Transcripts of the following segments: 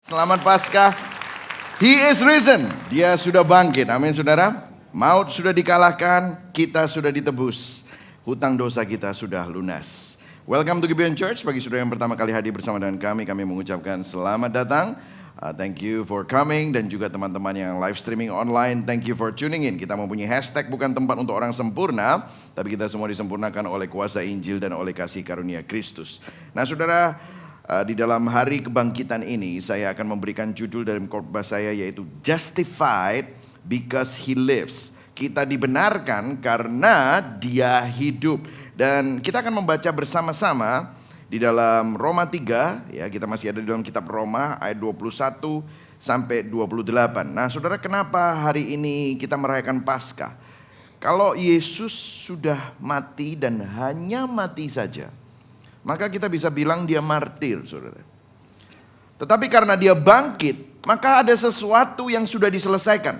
Selamat Paskah. He is risen. Dia sudah bangkit. Amin saudara. Maut sudah dikalahkan. Kita sudah ditebus. Hutang dosa kita sudah lunas. Welcome to Gibeon Church. Bagi saudara yang pertama kali hadir bersama dengan kami mengucapkan selamat datang. Thank you for coming. Dan juga teman-teman yang live streaming online, thank you for tuning in. Kita mempunyai hashtag bukan tempat untuk orang sempurna, tapi kita semua disempurnakan oleh kuasa Injil dan oleh kasih karunia Kristus. Nah saudara, di dalam hari kebangkitan ini saya akan memberikan judul dari khotbah saya, yaitu Justified because He lives. Kita dibenarkan karena Dia hidup. Dan kita akan membaca bersama-sama di dalam Roma 3, ya, kita masih ada di dalam kitab Roma ayat 21 sampai 28. Nah saudara, kenapa hari ini kita merayakan Paskah? Kalau Yesus sudah mati dan hanya mati saja, maka kita bisa bilang dia martir, saudara. Tetapi karena dia bangkit, maka ada sesuatu yang sudah diselesaikan.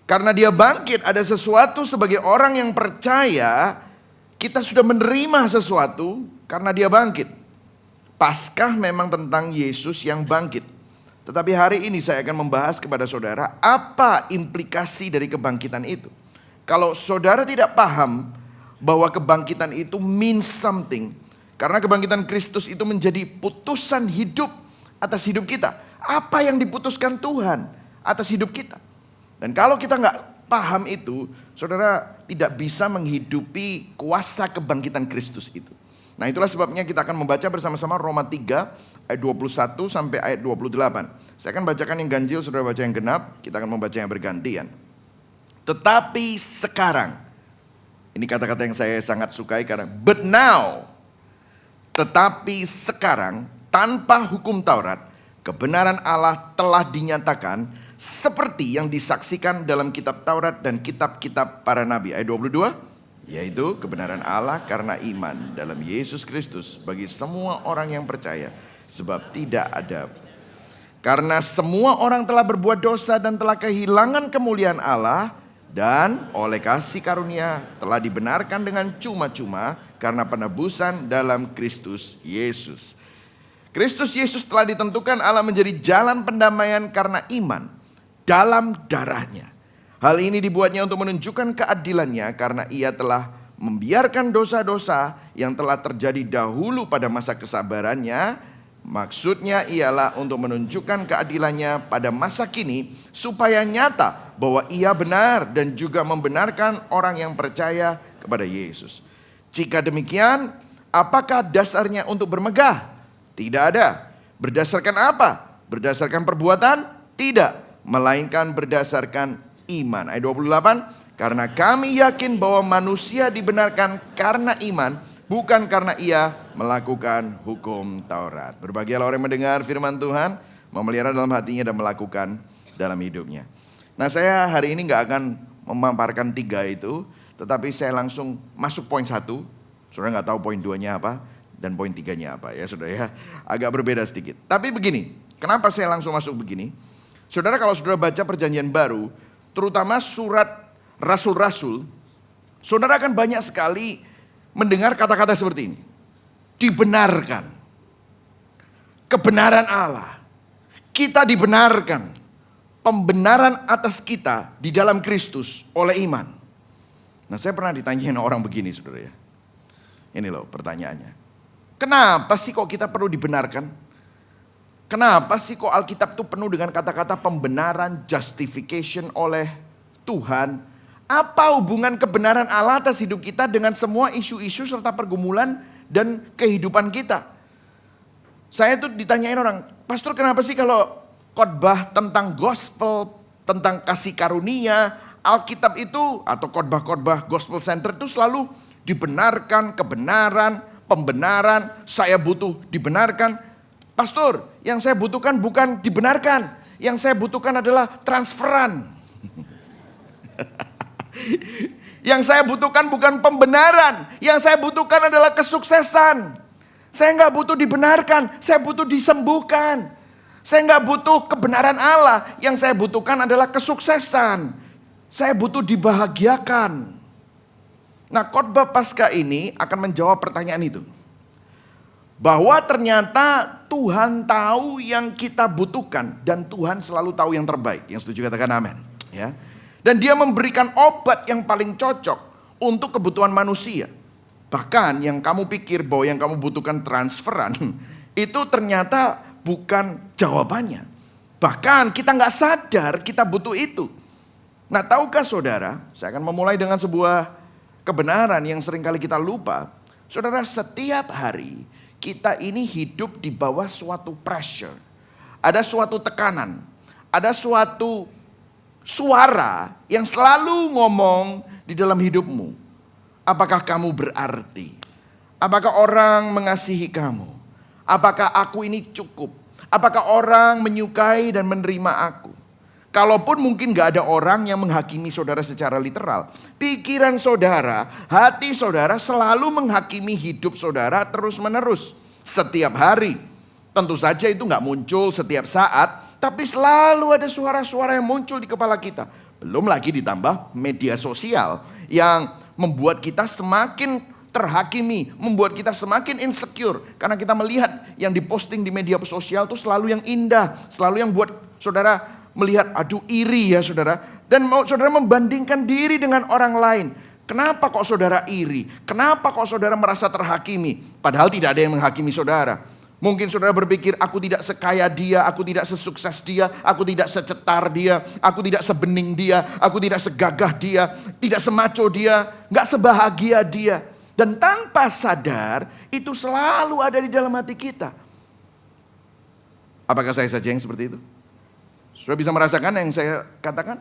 Karena dia bangkit, ada sesuatu sebagai orang yang percaya, kita sudah menerima sesuatu karena dia bangkit. Paskah memang tentang Yesus yang bangkit. Tetapi hari ini saya akan membahas kepada saudara, apa implikasi dari kebangkitan itu. Kalau saudara tidak paham bahwa kebangkitan itu means something, karena kebangkitan Kristus itu menjadi putusan hidup atas hidup kita. Apa yang diputuskan Tuhan atas hidup kita. Dan kalau kita nggak paham itu, saudara tidak bisa menghidupi kuasa kebangkitan Kristus itu. Nah itulah sebabnya kita akan membaca bersama-sama Roma 3 ayat 21 sampai ayat 28. Saya akan bacakan yang ganjil, saudara baca yang genap. Kita akan membaca yang bergantian. Tetapi sekarang, ini kata-kata yang saya sangat sukai karena but now. Tetapi sekarang tanpa hukum Taurat, kebenaran Allah telah dinyatakan seperti yang disaksikan dalam kitab Taurat dan kitab-kitab para nabi. Ayat 22, yaitu kebenaran Allah karena iman dalam Yesus Kristus bagi semua orang yang percaya. Sebab tidak ada, karena semua orang telah berbuat dosa dan telah kehilangan kemuliaan Allah, dan oleh kasih karunia telah dibenarkan dengan cuma-cuma karena penebusan dalam Kristus Yesus. Kristus Yesus telah ditentukan Allah menjadi jalan pendamaian karena iman dalam darahnya. Hal ini dibuatnya untuk menunjukkan keadilannya karena ia telah membiarkan dosa-dosa yang telah terjadi dahulu pada masa kesabarannya. Maksudnya ialah untuk menunjukkan keadilannya pada masa kini supaya nyata bahwa ia benar dan juga membenarkan orang yang percaya kepada Yesus. Jika demikian, apakah dasarnya untuk bermegah? Tidak ada. Berdasarkan apa? Berdasarkan perbuatan? Tidak, melainkan berdasarkan iman. Ayat 28, karena kami yakin bahwa manusia dibenarkan karena iman, bukan karena ia melakukan hukum Taurat. Berbahagialah orang yang mendengar firman Tuhan, memelihara dalam hatinya dan melakukan dalam hidupnya. Nah saya hari ini gak akan memaparkan 3 itu, tetapi saya langsung masuk poin 1. Saudara gak tahu poin 2-nya apa dan poin 3-nya apa ya saudara ya. Agak berbeda sedikit. Tapi begini, kenapa saya langsung masuk begini? Saudara, kalau saudara baca perjanjian baru, terutama surat rasul-rasul, saudara akan banyak sekali mendengar kata-kata seperti ini. Dibenarkan. Kebenaran Allah. Kita dibenarkan. Pembenaran atas kita di dalam Kristus oleh iman. Nah saya pernah ditanyain orang begini saudara ya. Ini loh pertanyaannya. Kenapa sih kok kita perlu dibenarkan? Kenapa sih kok Alkitab itu penuh dengan kata-kata pembenaran, justification oleh Tuhan? Apa hubungan kebenaran Allah atas hidup kita dengan semua isu-isu serta pergumulan dan kehidupan kita? Saya tuh ditanyain orang, pastor kenapa sih kalau khotbah tentang gospel, tentang kasih karunia, Alkitab itu atau khotbah-khotbah gospel center itu selalu dibenarkan, kebenaran, pembenaran, saya butuh dibenarkan. Pastor, yang saya butuhkan bukan dibenarkan, yang saya butuhkan adalah transferan. Yang saya butuhkan bukan pembenaran, yang saya butuhkan adalah kesuksesan. Saya nggak butuh dibenarkan, saya butuh disembuhkan. Saya nggak butuh kebenaran Allah, yang saya butuhkan adalah kesuksesan. Saya butuh dibahagiakan. Nah khotbah Paskah ini akan menjawab pertanyaan itu. Bahwa ternyata Tuhan tahu yang kita butuhkan dan Tuhan selalu tahu yang terbaik. Yang setuju katakan amin. Ya. Dan dia memberikan obat yang paling cocok untuk kebutuhan manusia. Bahkan yang kamu pikir bahwa yang kamu butuhkan transferan, itu ternyata bukan jawabannya. Bahkan kita nggak sadar kita butuh itu. Nah, tahukah saudara, saya akan memulai dengan sebuah kebenaran yang seringkali kita lupa. Saudara, setiap hari kita ini hidup di bawah suatu pressure. Ada suatu tekanan, ada suatu suara yang selalu ngomong di dalam hidupmu. Apakah kamu berarti? Apakah orang mengasihi kamu? Apakah aku ini cukup? Apakah orang menyukai dan menerima aku? Kalaupun mungkin gak ada orang yang menghakimi saudara secara literal. Pikiran saudara, hati saudara selalu menghakimi hidup saudara terus menerus. Setiap hari. Tentu saja itu gak muncul setiap saat. Tapi selalu ada suara-suara yang muncul di kepala kita. Belum lagi ditambah media sosial yang membuat kita semakin terhakimi, membuat kita semakin insecure. Karena kita melihat yang diposting di media sosial itu selalu yang indah. Selalu yang buat saudara melihat, aduh iri ya saudara. Dan saudara membandingkan diri dengan orang lain. Kenapa kok saudara iri? Kenapa kok saudara merasa terhakimi? Padahal tidak ada yang menghakimi saudara. Mungkin saudara berpikir, aku tidak sekaya dia, aku tidak sesukses dia, aku tidak secetar dia, aku tidak sebening dia, aku tidak segagah dia, tidak semaco dia, gak sebahagia dia. Dan tanpa sadar, itu selalu ada di dalam hati kita. Apakah saya saja yang seperti itu? Saudara bisa merasakan yang saya katakan?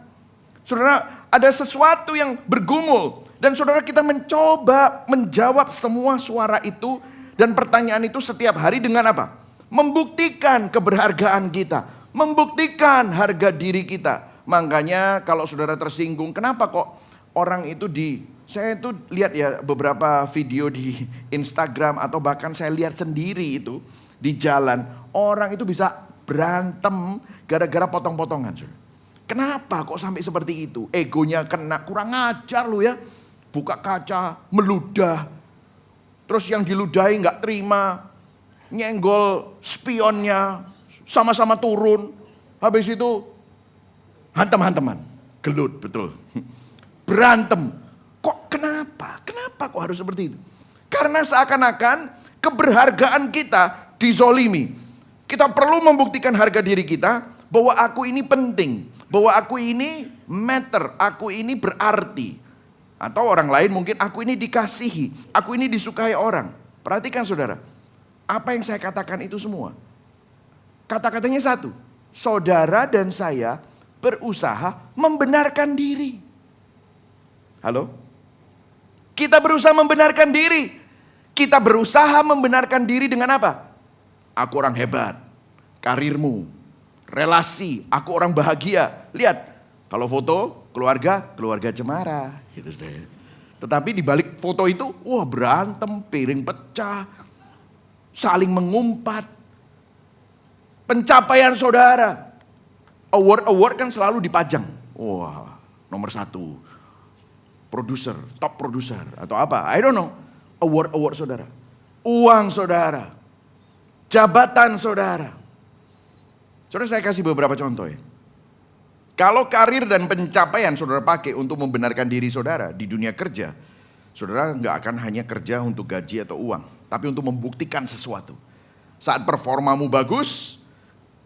Saudara, ada sesuatu yang bergumul. Dan saudara, kita mencoba menjawab semua suara itu dan pertanyaan itu setiap hari dengan apa? Membuktikan keberhargaan kita. Membuktikan harga diri kita. Makanya kalau saudara tersinggung, kenapa kok orang itu saya itu lihat ya beberapa video di Instagram atau bahkan saya lihat sendiri itu di jalan. Orang itu bisa berantem gara-gara potong-potongan. Kenapa kok sampai seperti itu? Egonya kena, kurang ajar lu ya. Buka kaca, meludah. Terus yang diludahi gak terima. Nyenggol spionnya. Sama-sama turun. Habis itu hantem-hanteman. Gelut betul. Berantem. Kok kenapa? Kenapa kok harus seperti itu? Karena seakan-akan keberhargaan kita dizolimi. Kita perlu membuktikan harga diri kita bahwa aku ini penting. Bahwa aku ini matter. Aku ini berarti. Atau orang lain mungkin aku ini dikasihi, aku ini disukai orang. Perhatikan saudara, apa yang saya katakan itu semua. Kata-katanya satu, saudara dan saya berusaha membenarkan diri. Halo? Kita berusaha membenarkan diri. Kita berusaha membenarkan diri dengan apa? Aku orang hebat, karirmu, relasi, aku orang bahagia. Lihat, kalau foto keluarga cemara gitu deh. Tetapi di balik foto itu, wah berantem, piring pecah, saling mengumpat. Pencapaian saudara, award kan selalu dipajang. Wah, nomor 1, produser, top produser atau apa? I don't know. Award saudara, uang saudara, jabatan saudara. Saudara, saya kasih beberapa contoh ya. Kalau karir dan pencapaian saudara pakai untuk membenarkan diri saudara di dunia kerja, saudara nggak akan hanya kerja untuk gaji atau uang, tapi untuk membuktikan sesuatu. Saat performamu bagus,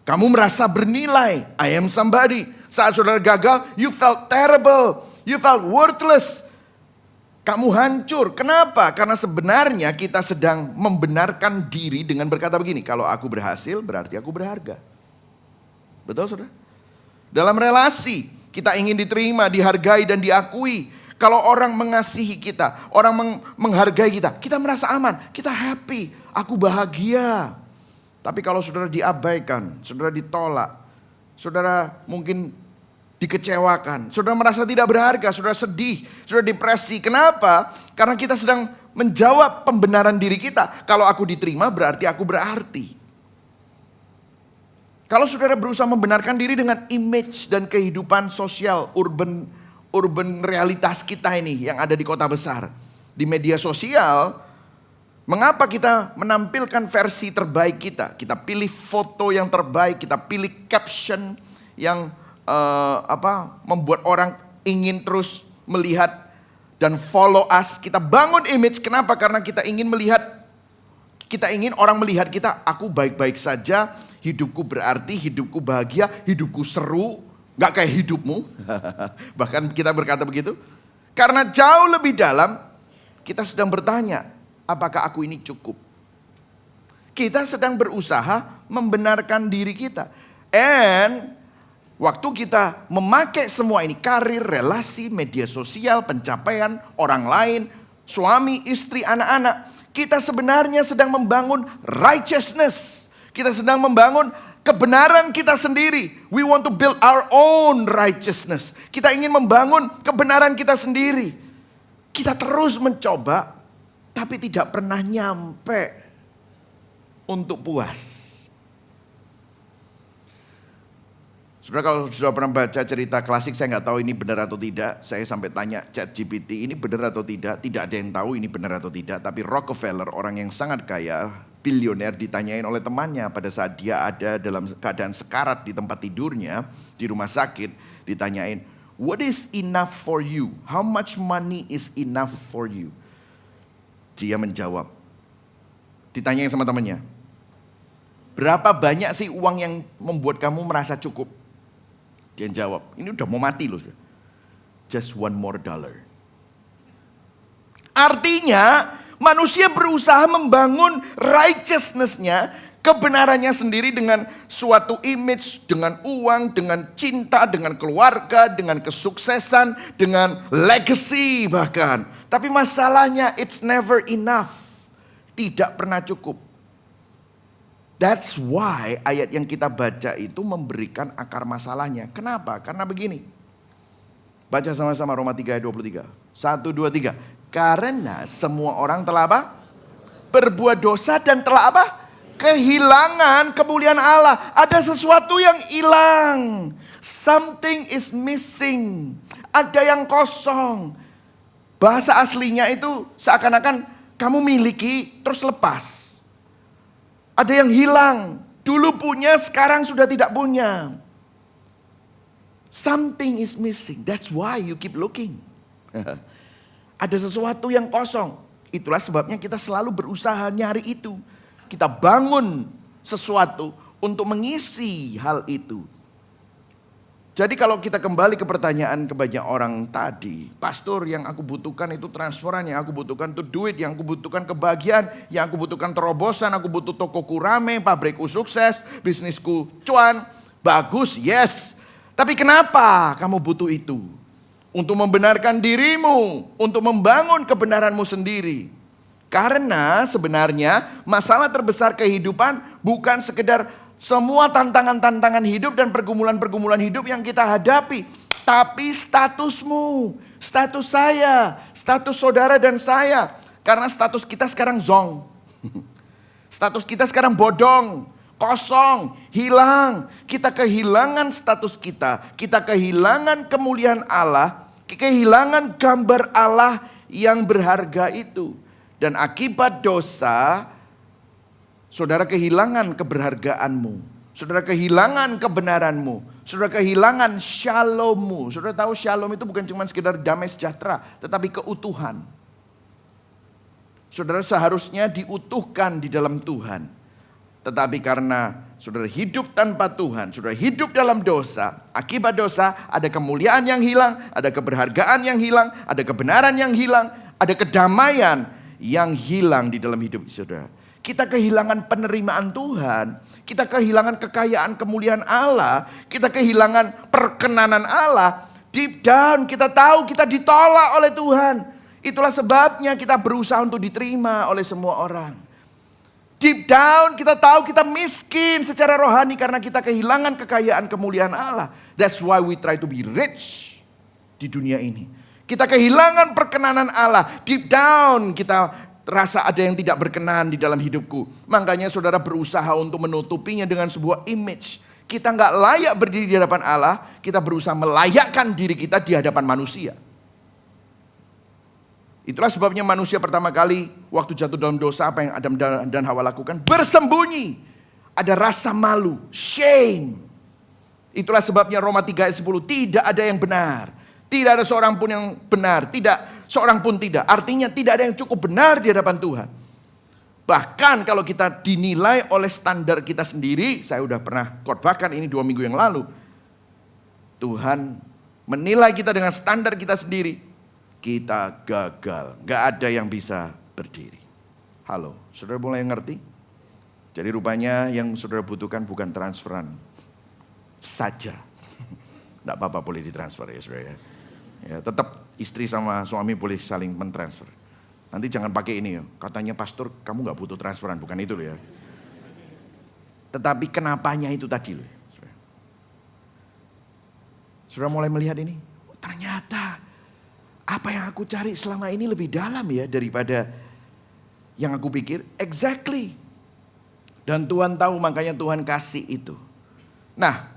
kamu merasa bernilai, I am somebody. Saat saudara gagal, you felt terrible, you felt worthless. Kamu hancur. Kenapa? Karena sebenarnya kita sedang membenarkan diri dengan berkata begini, kalau aku berhasil berarti aku berharga. Betul saudara? Dalam relasi, kita ingin diterima, dihargai dan diakui. Kalau orang mengasihi kita, orang menghargai kita, kita merasa aman, kita happy, aku bahagia. Tapi kalau saudara diabaikan, saudara ditolak, saudara mungkin dikecewakan, saudara merasa tidak berharga, saudara sedih, saudara depresi. Kenapa? Karena kita sedang menjawab pembenaran diri kita. Kalau aku diterima berarti aku berarti. Kalau saudara berusaha membenarkan diri dengan image dan kehidupan sosial urban realitas kita ini yang ada di kota besar. Di media sosial, Mengapa kita menampilkan versi terbaik kita? Kita pilih foto yang terbaik, kita pilih caption yang membuat orang ingin terus melihat dan follow us. Kita bangun image, kenapa? Karena kita ingin orang melihat kita, aku baik-baik saja, hidupku berarti, hidupku bahagia, hidupku seru, gak kayak hidupmu. Bahkan kita berkata begitu. Karena jauh lebih dalam, kita sedang bertanya, apakah aku ini cukup? Kita sedang berusaha membenarkan diri kita. And waktu kita memakai semua ini, karir, relasi, media sosial, pencapaian, orang lain, suami, istri, anak-anak, kita sebenarnya sedang membangun righteousness. Kita sedang membangun kebenaran kita sendiri. We want to build our own righteousness. Kita ingin membangun kebenaran kita sendiri. Kita terus mencoba, tapi tidak pernah nyampe untuk puas. Saudara, kalau sudah pernah baca cerita klasik, saya nggak tahu ini benar atau tidak. Saya sampai tanya ChatGPT, ini benar atau tidak. Tidak ada yang tahu ini benar atau tidak. Tapi Rockefeller, orang yang sangat kaya, bilioner, ditanyain oleh temannya pada saat dia ada dalam keadaan sekarat di tempat tidurnya, di rumah sakit, ditanyain, what is enough for you? How much money is enough for you? Dia menjawab, ditanyain sama temannya, berapa banyak sih uang yang membuat kamu merasa cukup? Dia jawab, ini udah mau mati loh. Just $1 more. Artinya manusia berusaha membangun righteousness-nya, kebenarannya sendiri dengan suatu image, dengan uang, dengan cinta, dengan keluarga, dengan kesuksesan, dengan legacy bahkan. Tapi masalahnya it's never enough. Tidak pernah cukup. That's why ayat yang kita baca itu memberikan akar masalahnya. Kenapa? Karena begini. Baca sama-sama Roma 3 ayat 23. 1, 2, 3. Karena semua orang telah apa? Berbuat dosa dan telah apa? Kehilangan kemuliaan Allah. Ada sesuatu yang hilang. Something is missing. Ada yang kosong. Bahasa aslinya itu seakan-akan kamu miliki terus lepas. Ada yang hilang. Dulu punya, sekarang sudah tidak punya. Something is missing. That's why you keep looking. Ada sesuatu yang kosong. Itulah sebabnya kita selalu berusaha nyari itu. Kita bangun sesuatu untuk mengisi hal itu. Jadi kalau kita kembali ke pertanyaan ke banyak orang tadi, pastor, yang aku butuhkan itu transferan, yang aku butuhkan itu duit, yang aku butuhkan kebahagiaan, yang aku butuhkan terobosan, aku butuh tokoku rame, pabrikku sukses, bisnisku cuan, bagus, yes. Tapi kenapa kamu butuh itu? Untuk membenarkan dirimu, untuk membangun kebenaranmu sendiri. Karena sebenarnya masalah terbesar kehidupan bukan sekedar semua tantangan-tantangan hidup dan pergumulan-pergumulan hidup yang kita hadapi. Tapi statusmu, status saya, status saudara dan saya. Karena status kita sekarang zong. Status kita sekarang bodong, kosong, hilang. Kita kehilangan status kita. Kita kehilangan kemuliaan Allah. Kehilangan gambar Allah yang berharga itu. Dan akibat dosa, saudara kehilangan keberhargaanmu. Saudara kehilangan kebenaranmu. Saudara kehilangan shalommu. Saudara tahu shalom itu bukan cuma sekedar damai sejahtera, tetapi keutuhan. Saudara seharusnya diutuhkan di dalam Tuhan. Tetapi karena saudara hidup tanpa Tuhan, saudara hidup dalam dosa, akibat dosa ada kemuliaan yang hilang, ada keberhargaan yang hilang, ada kebenaran yang hilang, ada kedamaian yang hilang di dalam hidup saudara. Kita kehilangan penerimaan Tuhan, kita kehilangan kekayaan kemuliaan Allah, kita kehilangan perkenanan Allah. Deep down kita tahu kita ditolak oleh Tuhan. Itulah sebabnya kita berusaha untuk diterima oleh semua orang. Deep down kita tahu kita miskin secara rohani karena kita kehilangan kekayaan kemuliaan Allah. That's why we try to be rich di dunia ini. Kita kehilangan perkenanan Allah. Deep down kita rasa ada yang tidak berkenan di dalam hidupku. Makanya saudara berusaha untuk menutupinya dengan sebuah image. Kita nggak layak berdiri di hadapan Allah. Kita berusaha melayakkan diri kita di hadapan manusia. Itulah sebabnya manusia pertama kali waktu jatuh dalam dosa, apa yang Adam dan Hawa lakukan? Bersembunyi. Ada rasa malu, shame. Itulah sebabnya Roma 3 ayat 10, tidak ada yang benar. Tidak ada seorang pun yang benar, tidak seorang pun tidak. Artinya tidak ada yang cukup benar di hadapan Tuhan. Bahkan kalau kita dinilai oleh standar kita sendiri, saya udah pernah khotbahkan ini 2 minggu yang lalu. Tuhan menilai kita dengan standar kita sendiri, kita gagal. Gak ada yang bisa berdiri. Halo, saudara mulai ngerti? Jadi rupanya yang saudara butuhkan bukan transferan saja. Tidak apa-apa boleh ditransfer ya saudara ya. Ya, tetap istri sama suami boleh saling mentransfer. Nanti jangan pakai ini ya. Katanya pastor kamu gak butuh transferan. Bukan itu loh ya. Tetapi kenapanya itu tadi loh. Saudara mulai melihat ini. Oh, ternyata apa yang aku cari selama ini lebih dalam ya daripada yang aku pikir. Exactly. Dan Tuhan tahu, makanya Tuhan kasih itu. Nah,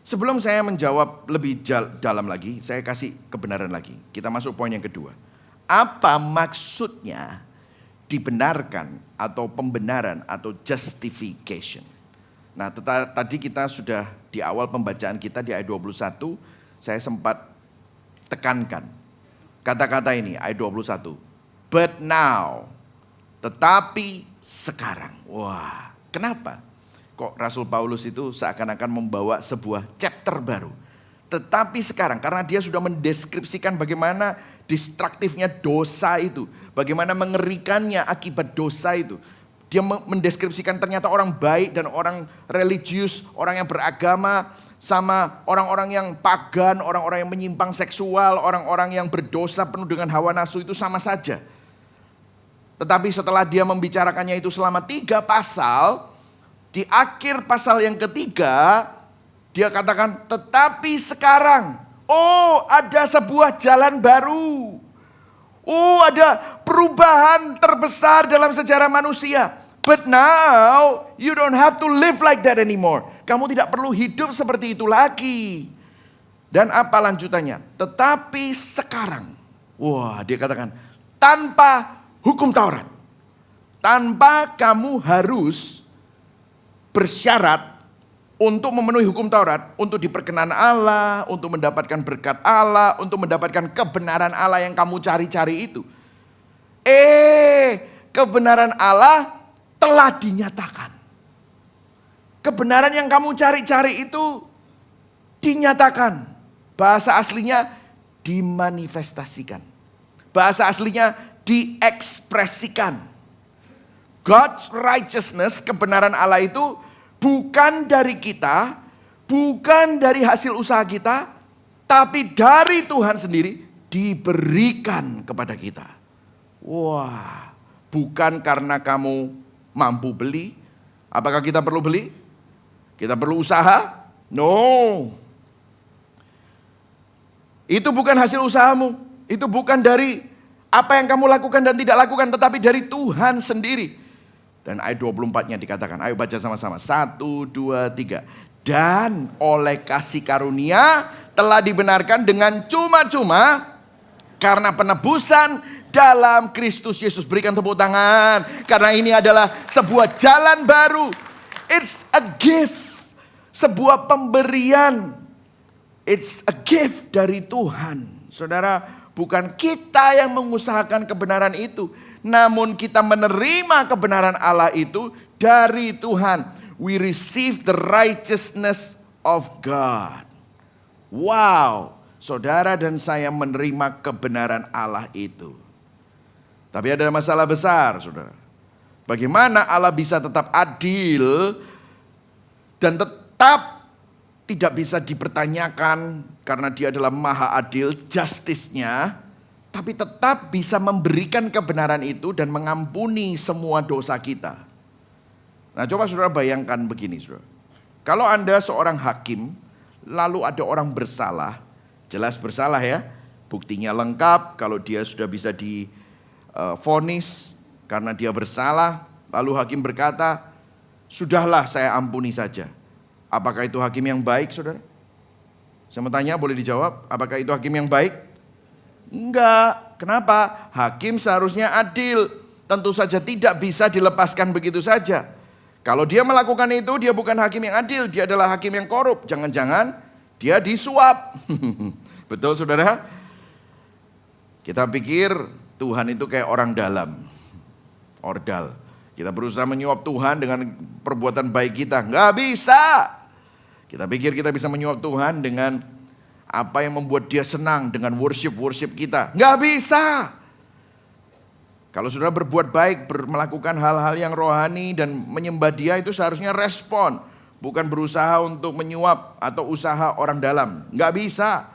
sebelum saya menjawab lebih dalam lagi, saya kasih kebenaran lagi. Kita masuk poin yang kedua. Apa maksudnya dibenarkan atau pembenaran atau justification? Nah, tadi kita sudah di awal pembacaan kita di ayat 21, saya sempat tekankan kata-kata ini, ayat 21. But now, tetapi sekarang. Wah, kenapa? Kok Rasul Paulus itu seakan-akan membawa sebuah chapter baru. Tetapi sekarang, karena dia sudah mendeskripsikan bagaimana destruktifnya dosa itu. Bagaimana mengerikannya akibat dosa itu. Dia mendeskripsikan ternyata orang baik dan orang religius, orang yang beragama, sama orang-orang yang pagan, orang-orang yang menyimpang seksual, orang-orang yang berdosa penuh dengan hawa nafsu itu sama saja. Tetapi setelah dia membicarakannya itu selama 3 pasal, di akhir pasal yang ketiga, dia katakan, tetapi sekarang, oh ada sebuah jalan baru. Oh ada perubahan terbesar dalam sejarah manusia. But now, you don't have to live like that anymore. Kamu tidak perlu hidup seperti itu lagi. Dan apa lanjutannya? Tetapi sekarang, wah dia katakan, tanpa hukum Taurat. Tanpa kamu harus bersyarat untuk memenuhi hukum Taurat, untuk diperkenan Allah, untuk mendapatkan berkat Allah, untuk mendapatkan kebenaran Allah yang kamu cari-cari itu. Kebenaran Allah telah dinyatakan. Kebenaran yang kamu cari-cari itu dinyatakan. Bahasa aslinya dimanifestasikan. Bahasa aslinya diekspresikan. God's righteousness, kebenaran Allah itu bukan dari kita, bukan dari hasil usaha kita, tapi dari Tuhan sendiri diberikan kepada kita. Wah, bukan karena kamu mampu beli. Apakah kita perlu beli? Kita perlu usaha? No. Itu bukan hasil usahamu. Itu bukan dari apa yang kamu lakukan dan tidak lakukan, tetapi dari Tuhan sendiri. Dan ayat 24-nya dikatakan, ayo baca sama-sama. 1, 2, 3. Dan oleh kasih karunia telah dibenarkan dengan cuma-cuma karena penebusan dalam Kristus Yesus. Berikan tepuk tangan. Karena ini adalah sebuah jalan baru. It's a gift. Sebuah pemberian. It's a gift dari Tuhan. Saudara, bukan kita yang mengusahakan kebenaran itu. Namun kita menerima kebenaran Allah itu dari Tuhan. We receive the righteousness of God. Wow, saudara dan saya menerima kebenaran Allah itu. Tapi ada masalah besar, saudara. Bagaimana Allah bisa tetap adil dan tetap tidak bisa dipertanyakan karena dia adalah maha adil, justice-nya. Tapi tetap bisa memberikan kebenaran itu dan mengampuni semua dosa kita. Nah coba saudara bayangkan begini saudara. Kalau Anda seorang hakim, lalu ada orang bersalah, jelas bersalah ya. Buktinya lengkap, kalau dia sudah bisa divonis karena dia bersalah. Lalu hakim berkata, sudahlah saya ampuni saja. Apakah itu hakim yang baik saudara? Saya mau tanya, boleh dijawab, apakah itu hakim yang baik? Enggak. Kenapa? Hakim seharusnya adil. Tentu saja tidak bisa dilepaskan begitu saja. Kalau dia melakukan itu, dia bukan hakim yang adil, dia adalah hakim yang korup. Jangan-jangan dia disuap. Betul saudara? Kita pikir Tuhan itu kayak orang dalam, ordal. Kita berusaha menyuap Tuhan dengan perbuatan baik kita. Nggak bisa. Kita pikir kita bisa menyuap Tuhan dengan apa yang membuat dia senang, dengan worship kita. Nggak bisa. Kalau saudara berbuat baik, melakukan hal-hal yang rohani dan menyembah dia, itu seharusnya respon. Bukan berusaha untuk menyuap atau usaha orang dalam. Nggak bisa.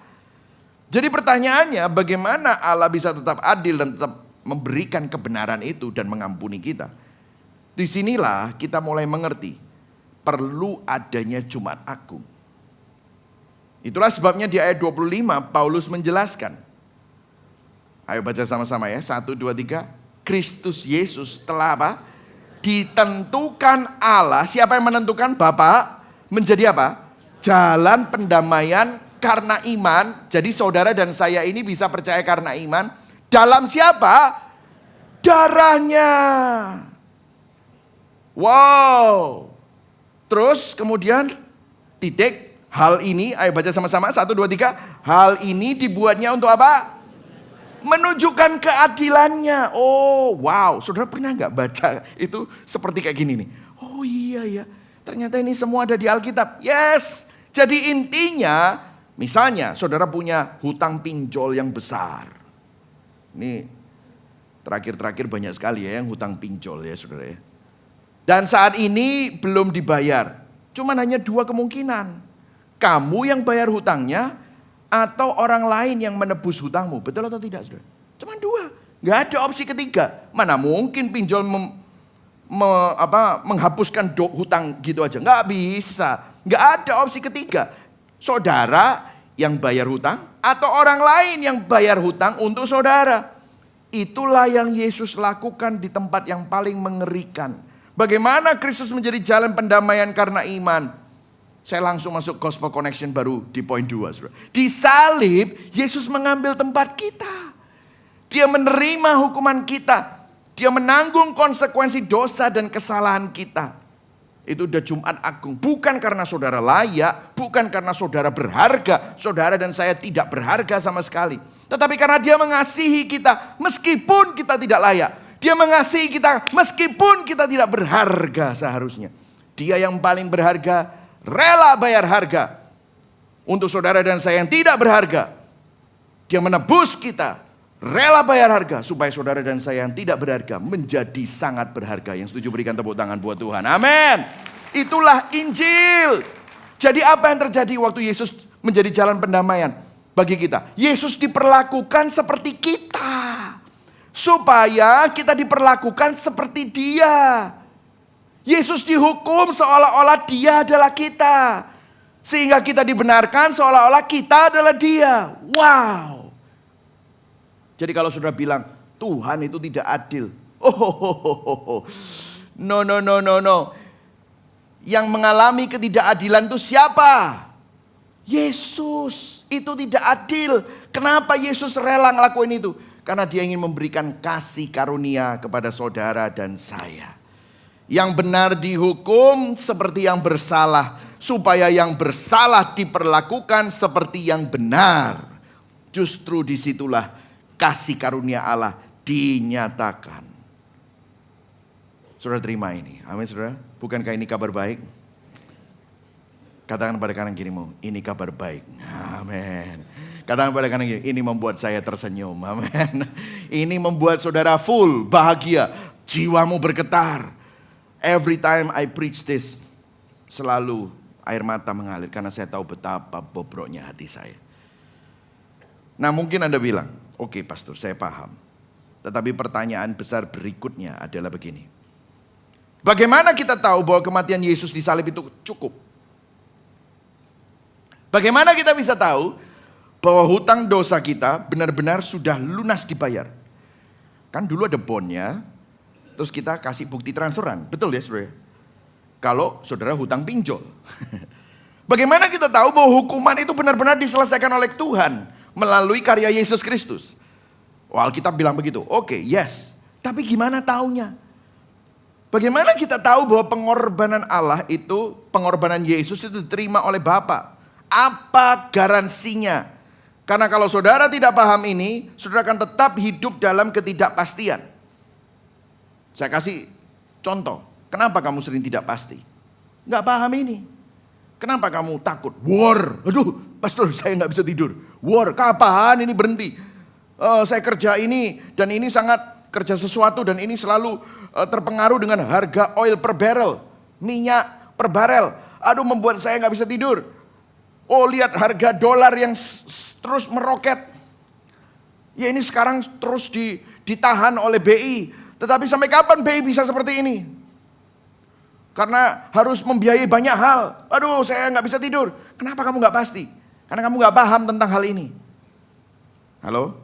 Jadi pertanyaannya, bagaimana Allah bisa tetap adil dan tetap memberikan kebenaran itu dan mengampuni kita? Disinilah kita mulai mengerti, perlu adanya Jumat Agung. Itulah sebabnya di ayat 25 Paulus menjelaskan. Ayo baca sama-sama ya, 1, 2, 3. Kristus Yesus telah apa? Ditentukan Allah. Siapa yang menentukan? Bapa. Menjadi apa? Jalan pendamaian karena iman. Jadi saudara dan saya ini bisa percaya karena iman. Dalam siapa? Darahnya. Wow. Terus kemudian titik. Hal ini, ayo baca sama-sama. 1, 2, 3. Hal ini dibuatnya untuk apa? Menunjukkan keadilannya. Oh wow, saudara pernah nggak baca itu seperti kayak gini nih? Oh iya ya, ternyata ini semua ada di Alkitab. Yes, jadi intinya misalnya saudara punya hutang pinjol yang besar. Ini terakhir-terakhir banyak sekali ya yang hutang pinjol ya saudara ya. Dan saat ini belum dibayar. Cuman hanya 2 kemungkinan. Kamu yang bayar hutangnya, atau orang lain yang menebus hutangmu. Betul atau tidak saudara? Cuma 2. Gak ada opsi ketiga. Mana mungkin pinjol menghapuskan hutang gitu aja. Gak bisa. Gak ada opsi ketiga. Saudara yang bayar hutang atau orang lain yang bayar hutang untuk saudara. Itulah yang Yesus lakukan di tempat yang paling mengerikan. Bagaimana Kristus menjadi jalan pendamaian karena iman? Saya langsung masuk Gospel Connection baru di poin 2. Saudara. Di salib, Yesus mengambil tempat kita. Dia menerima hukuman kita. Dia menanggung konsekuensi dosa dan kesalahan kita. Itu udah Jumat Agung. Bukan karena saudara layak, bukan karena saudara berharga. Saudara dan saya tidak berharga sama sekali. Tetapi karena dia mengasihi kita meskipun kita tidak layak. Dia mengasihi kita meskipun kita tidak berharga seharusnya. Dia yang paling berharga, rela bayar harga untuk saudara dan saya yang tidak berharga. Dia menebus kita, rela bayar harga supaya saudara dan saya yang tidak berharga menjadi sangat berharga. Yang setuju berikan tepuk tangan buat Tuhan. Amin. Itulah Injil. Jadi apa yang terjadi waktu Yesus menjadi jalan pendamaian bagi kita? Yesus diperlakukan seperti kita supaya kita diperlakukan seperti Dia. Yesus dihukum seolah-olah dia adalah kita. Sehingga kita dibenarkan seolah-olah kita adalah dia. Wow. Jadi kalau saudara bilang, Tuhan itu tidak adil. No. Yang mengalami ketidakadilan itu siapa? Yesus. Itu tidak adil. Kenapa Yesus rela ngelakuin itu? Karena dia ingin memberikan kasih karunia kepada saudara dan saya. Yang benar dihukum seperti yang bersalah. Supaya yang bersalah diperlakukan seperti yang benar. Justru disitulah kasih karunia Allah dinyatakan. Saudara terima ini. Amin saudara. Bukankah ini kabar baik? Katakan pada kanan kirimu, ini kabar baik. Amin. Katakan pada kanan kiri, ini membuat saya tersenyum. Amin. Ini membuat saudara full, bahagia. Jiwamu bergetar. Every time I preach this, selalu air mata mengalir karena saya tahu betapa bobroknya hati saya. Nah mungkin Anda bilang, oke pastor saya paham. Tetapi pertanyaan besar berikutnya adalah begini. Bagaimana kita tahu bahwa kematian Yesus di salib itu cukup? Bagaimana kita bisa tahu bahwa hutang dosa kita benar-benar sudah lunas dibayar? Kan dulu ada bondnya. Terus kita kasih bukti transferan. Betul ya saudara? Kalau saudara hutang pinjol. Bagaimana kita tahu bahwa hukuman itu benar-benar diselesaikan oleh Tuhan melalui karya Yesus Kristus? Oh, Alkitab bilang begitu. Oke, yes. Tapi gimana taunya? Bagaimana kita tahu bahwa pengorbanan Allah itu, pengorbanan Yesus itu diterima oleh Bapa? Apa garansinya? Karena kalau saudara tidak paham ini, saudara akan tetap hidup dalam ketidakpastian. Saya kasih contoh. Kenapa kamu sering tidak pasti? Nggak paham ini. Kenapa kamu takut? War. Aduh, pastor saya nggak bisa tidur. War, kapan ini berhenti? Saya kerja ini dan ini sangat kerja sesuatu dan ini selalu terpengaruh dengan harga oil per barrel. Minyak per barrel. Aduh, membuat saya nggak bisa tidur. Oh, lihat harga dolar yang terus meroket. Ya ini sekarang terus ditahan oleh BI. Tetapi sampai kapan BI bisa seperti ini? Karena harus membiayai banyak hal. Aduh, saya nggak bisa tidur. Kenapa kamu nggak pasti? Karena kamu nggak paham tentang hal ini. Halo?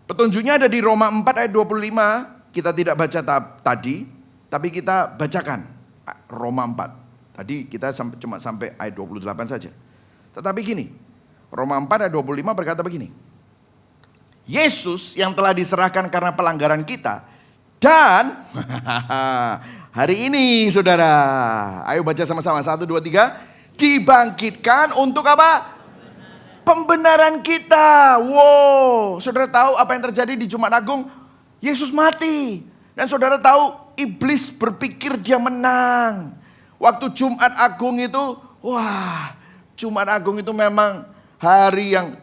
Petunjuknya ada di Roma 4 ayat 25. Kita tidak baca tadi, tapi kita bacakan Roma 4. Tadi kita cuma sampai ayat 28 saja. Tetapi gini, Roma 4 ayat 25 berkata begini. Yesus yang telah diserahkan karena pelanggaran kita. Dan hari ini saudara, ayo baca sama-sama. 1, 2, 3. Dibangkitkan untuk apa? Pembenaran kita. Wow, saudara tahu apa yang terjadi di Jumat Agung? Yesus mati. Dan saudara tahu iblis berpikir dia menang. Waktu Jumat Agung itu, wah, Jumat Agung itu memang hari yang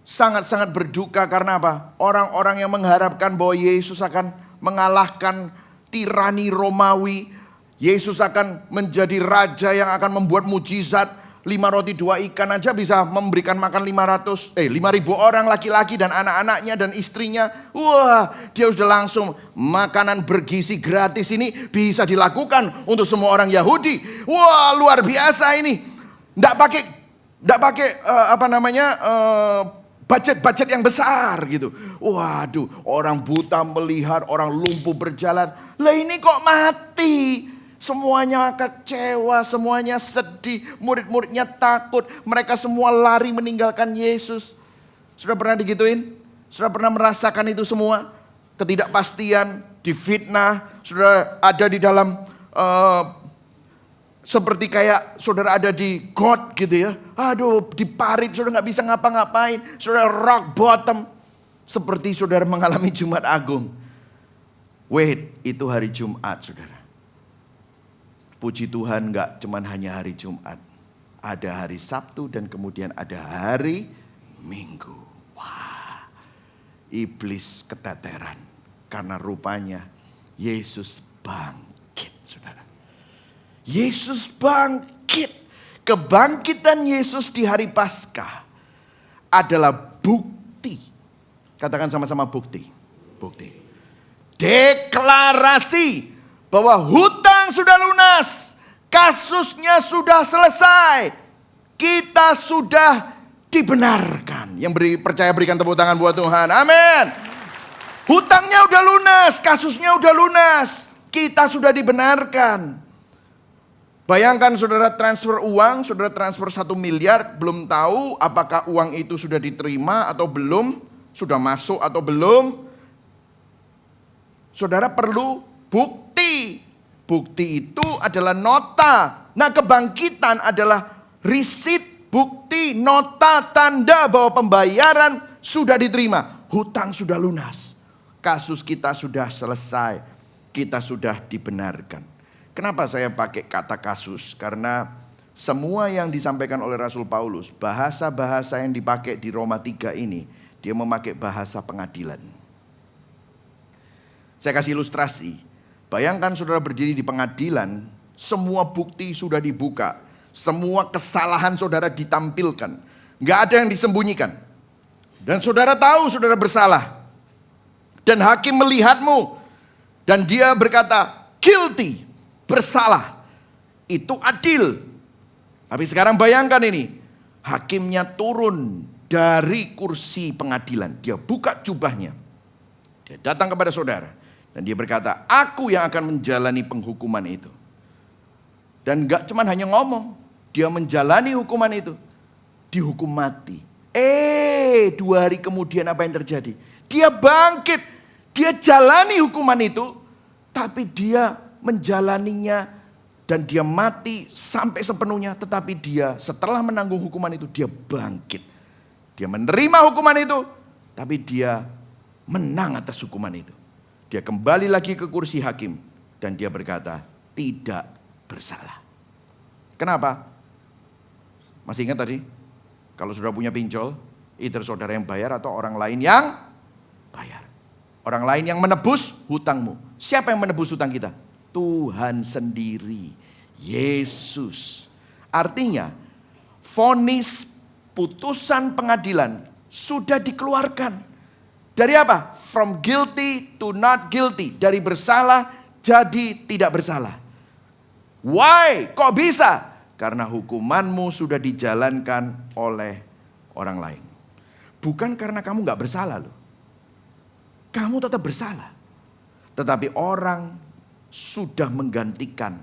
sangat-sangat berduka. Karena apa? Orang-orang yang mengharapkan bahwa Yesus akan mengalahkan tirani Romawi. Yesus akan menjadi raja yang akan membuat mujizat. 5 roti 2 ikan aja bisa memberikan makan 5.000 orang laki-laki dan anak-anaknya dan istrinya. Wah, dia sudah langsung makanan bergizi gratis ini bisa dilakukan untuk semua orang Yahudi. Wah, luar biasa ini. Nggak pakai budget yang besar gitu. Waduh, orang buta melihat, orang lumpuh berjalan. Lah ini kok mati? Semuanya kecewa, semuanya sedih, murid-muridnya takut, mereka semua lari meninggalkan Yesus. Sudah pernah digituin? Sudah pernah merasakan itu semua? Ketidakpastian, difitnah, sudah ada di dalam seperti kayak saudara ada di got gitu ya. Aduh, diparit, saudara nggak bisa ngapa-ngapain, saudara rock bottom. Seperti saudara mengalami Jumat Agung. Wait, itu hari Jumat saudara. Puji Tuhan gak cuman hanya hari Jumat. Ada hari Sabtu dan kemudian ada hari Minggu. Wah, iblis keteteran. Karena rupanya Yesus bangkit saudara. Yesus bangkit. Kebangkitan Yesus di hari Paskah adalah bukti. Katakan sama-sama bukti. Bukti. Deklarasi bahwa hutang sudah lunas, kasusnya sudah selesai, kita sudah dibenarkan. Yang percaya berikan tepuk tangan buat Tuhan. Amin. Hutangnya udah lunas, kasusnya udah lunas, kita sudah dibenarkan. Bayangkan saudara transfer uang, saudara transfer 1 miliar, belum tahu apakah uang itu sudah diterima atau belum, sudah masuk atau belum. Saudara perlu bukti. Bukti itu adalah nota. Nah, kebangkitan adalah risit, bukti, nota, tanda bahwa pembayaran sudah diterima. Hutang sudah lunas. Kasus kita sudah selesai. Kita sudah dibenarkan. Kenapa saya pakai kata kasus? Karena semua yang disampaikan oleh Rasul Paulus, bahasa-bahasa yang dipakai di Roma 3 ini, dia memakai bahasa pengadilan. Saya kasih ilustrasi. Bayangkan saudara berdiri di pengadilan, semua bukti sudah dibuka, semua kesalahan saudara ditampilkan, gak ada yang disembunyikan. Dan saudara tahu saudara bersalah. Dan hakim melihatmu, dan dia berkata, guilty, bersalah. Itu adil. Tapi sekarang bayangkan ini, hakimnya turun dari kursi pengadilan, dia buka jubahnya, dia datang kepada saudara. Dan dia berkata, aku yang akan menjalani penghukuman itu. Dan gak cuman hanya ngomong, dia menjalani hukuman itu. Dihukum mati. Oke, 2 hari kemudian apa yang terjadi? Dia bangkit, dia jalani hukuman itu, tapi dia menjalaninya dan dia mati sampai sepenuhnya. Tetapi dia setelah menanggung hukuman itu, dia bangkit. Dia menerima hukuman itu, tapi dia menang atas hukuman itu. Dia kembali lagi ke kursi hakim dan dia berkata, tidak bersalah. Kenapa? Masih ingat tadi? Kalau sudah punya pinjol, either saudara yang bayar atau orang lain yang bayar. Orang lain yang menebus hutangmu. Siapa yang menebus hutang kita? Tuhan sendiri, Yesus. Artinya, vonis putusan pengadilan sudah dikeluarkan. Dari apa? From guilty to not guilty. Dari bersalah jadi tidak bersalah. Why? Kok bisa? Karena hukumanmu sudah dijalankan oleh orang lain. Bukan karena kamu gak bersalah loh. Kamu tetap bersalah. Tetapi orang sudah menggantikan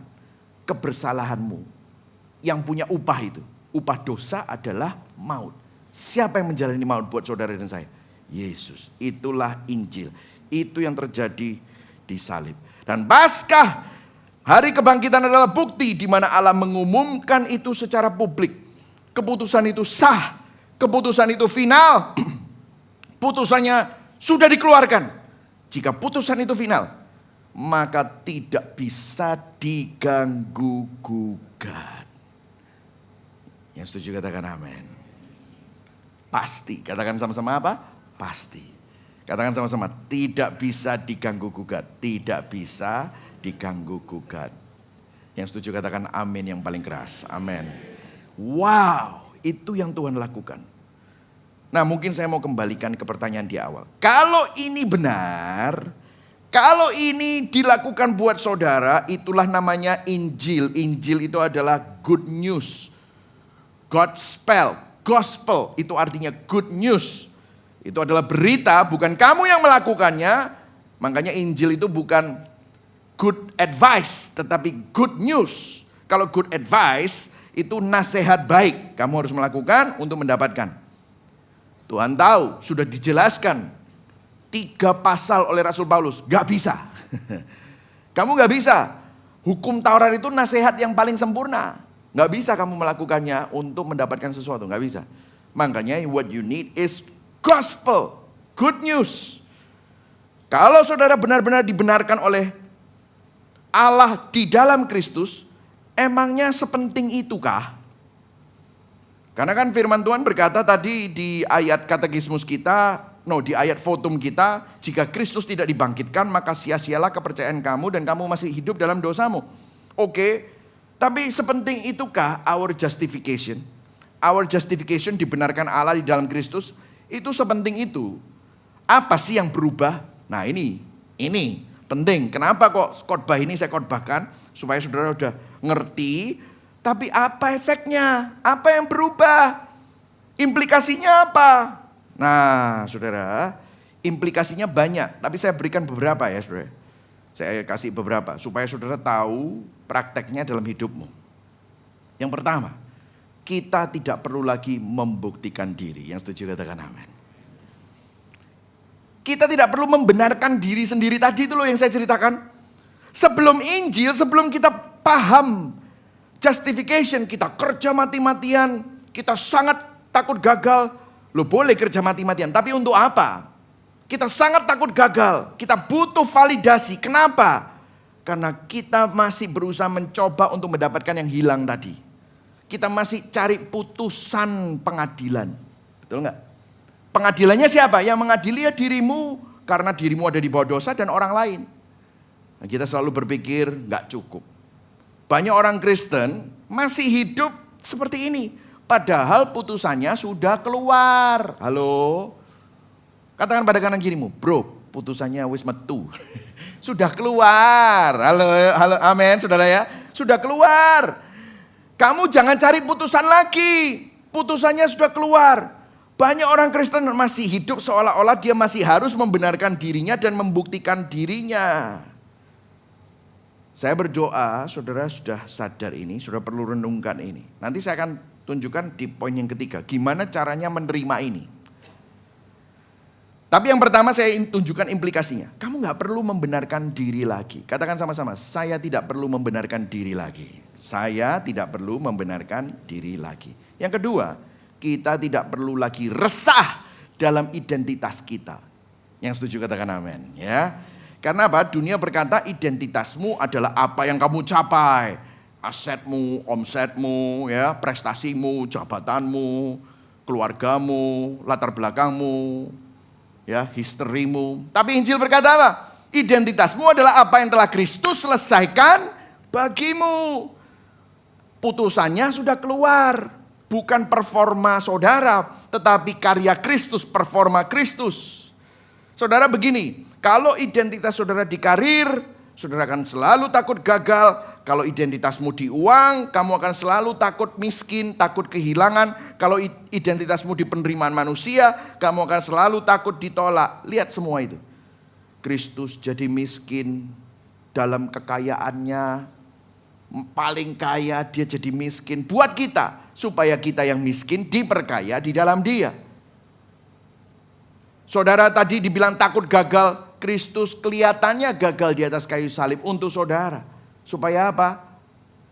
kebersalahanmu. Yang punya upah itu. Upah dosa adalah maut. Siapa yang menjalani maut buat saudara dan saya? Yesus. Itulah Injil. Itu yang terjadi di salib. Dan Paskah, hari kebangkitan adalah bukti di mana Allah mengumumkan itu secara publik. Keputusan itu sah, keputusan itu final. Putusannya sudah dikeluarkan. Jika putusan itu final, maka tidak bisa diganggu gugat. Yang setuju katakan amin. Pasti, katakan sama-sama apa? Pasti. Katakan sama-sama, tidak bisa diganggu gugat, tidak bisa diganggu gugat. Yang setuju katakan amin yang paling keras. Amin. Wow, itu yang Tuhan lakukan. Nah, mungkin saya mau kembalikan ke pertanyaan di awal. Kalau ini benar, kalau ini dilakukan buat saudara, itulah namanya Injil. Injil itu adalah good news. Gospel itu artinya good news. Itu adalah berita, bukan kamu yang melakukannya. Makanya Injil itu bukan good advice, tetapi good news. Kalau good advice itu nasihat baik. Kamu harus melakukan untuk mendapatkan. Tuhan tahu, sudah dijelaskan 3 pasal oleh Rasul Paulus. Gak bisa. Kamu gak bisa. Hukum Taurat itu nasihat yang paling sempurna. Gak bisa kamu melakukannya untuk mendapatkan sesuatu. Gak bisa. Makanya what you need is gospel, good news. Kalau saudara benar-benar dibenarkan oleh Allah di dalam Kristus, emangnya sepenting itukah? Karena kan firman Tuhan berkata tadi di ayat katekismus kita, di ayat votum kita, jika Kristus tidak dibangkitkan maka sia-sialah kepercayaan kamu dan kamu masih hidup dalam dosamu. Oke, tapi sepenting itukah our justification? Our justification dibenarkan Allah di dalam Kristus. Itu sepenting itu. Apa sih yang berubah? Nah ini penting. Kenapa kok khotbah ini saya khotbahkan? Supaya saudara udah ngerti. Tapi apa efeknya? Apa yang berubah? Implikasinya apa? Nah saudara, implikasinya banyak. Tapi saya berikan beberapa ya saudara. Saya kasih beberapa. Supaya saudara tahu prakteknya dalam hidupmu. Yang pertama, kita tidak perlu lagi membuktikan diri. Yang setuju katakan amin. Kita tidak perlu membenarkan diri sendiri tadi itu loh yang saya ceritakan. Sebelum Injil, sebelum kita paham justification, kita kerja mati-matian, kita sangat takut gagal. Lo boleh kerja mati-matian, tapi untuk apa? Kita sangat takut gagal, kita butuh validasi. Kenapa? Karena kita masih berusaha mencoba untuk mendapatkan yang hilang tadi. Kita masih cari putusan pengadilan. Betul nggak? Pengadilannya siapa? Yang mengadili ya dirimu. Karena dirimu ada di bawah dosa dan orang lain. Nah, kita selalu berpikir nggak cukup. Banyak orang Kristen masih hidup seperti ini. Padahal putusannya sudah keluar. Halo? Katakan pada kanan kirimu, bro, putusannya wis metu. Sudah keluar. Halo, amin saudara ya. Sudah keluar. Kamu jangan cari putusan lagi. Putusannya sudah keluar. Banyak orang Kristen masih hidup seolah-olah dia masih harus membenarkan dirinya dan membuktikan dirinya. Saya berdoa saudara sudah sadar ini, sudah perlu renungkan ini. Nanti saya akan tunjukkan di poin yang ketiga. Gimana caranya menerima ini. Tapi yang pertama saya tunjukkan implikasinya. Kamu gak perlu membenarkan diri lagi. Katakan sama-sama, saya tidak perlu membenarkan diri lagi. Saya tidak perlu membenarkan diri lagi. Yang kedua, kita tidak perlu lagi resah dalam identitas kita. Yang setuju katakan amin. Ya. Karena apa? Dunia berkata identitasmu adalah apa yang kamu capai. Asetmu, omsetmu, ya, prestasimu, jabatanmu, keluargamu, latar belakangmu, ya, historimu. Tapi Injil berkata apa? Identitasmu adalah apa yang telah Kristus selesaikan bagimu. Putusannya sudah keluar. Bukan performa saudara, tetapi karya Kristus, performa Kristus. Saudara begini, kalau identitas saudara di karir, saudara akan selalu takut gagal. Kalau identitasmu di uang, kamu akan selalu takut miskin, takut kehilangan. Kalau identitasmu di penerimaan manusia, kamu akan selalu takut ditolak. Lihat semua itu. Kristus jadi miskin dalam kekayaannya. Paling kaya, dia jadi miskin. Buat kita, supaya kita yang miskin diperkaya di dalam dia. Saudara tadi dibilang takut gagal. Kristus kelihatannya gagal di atas kayu salib untuk saudara. Supaya apa?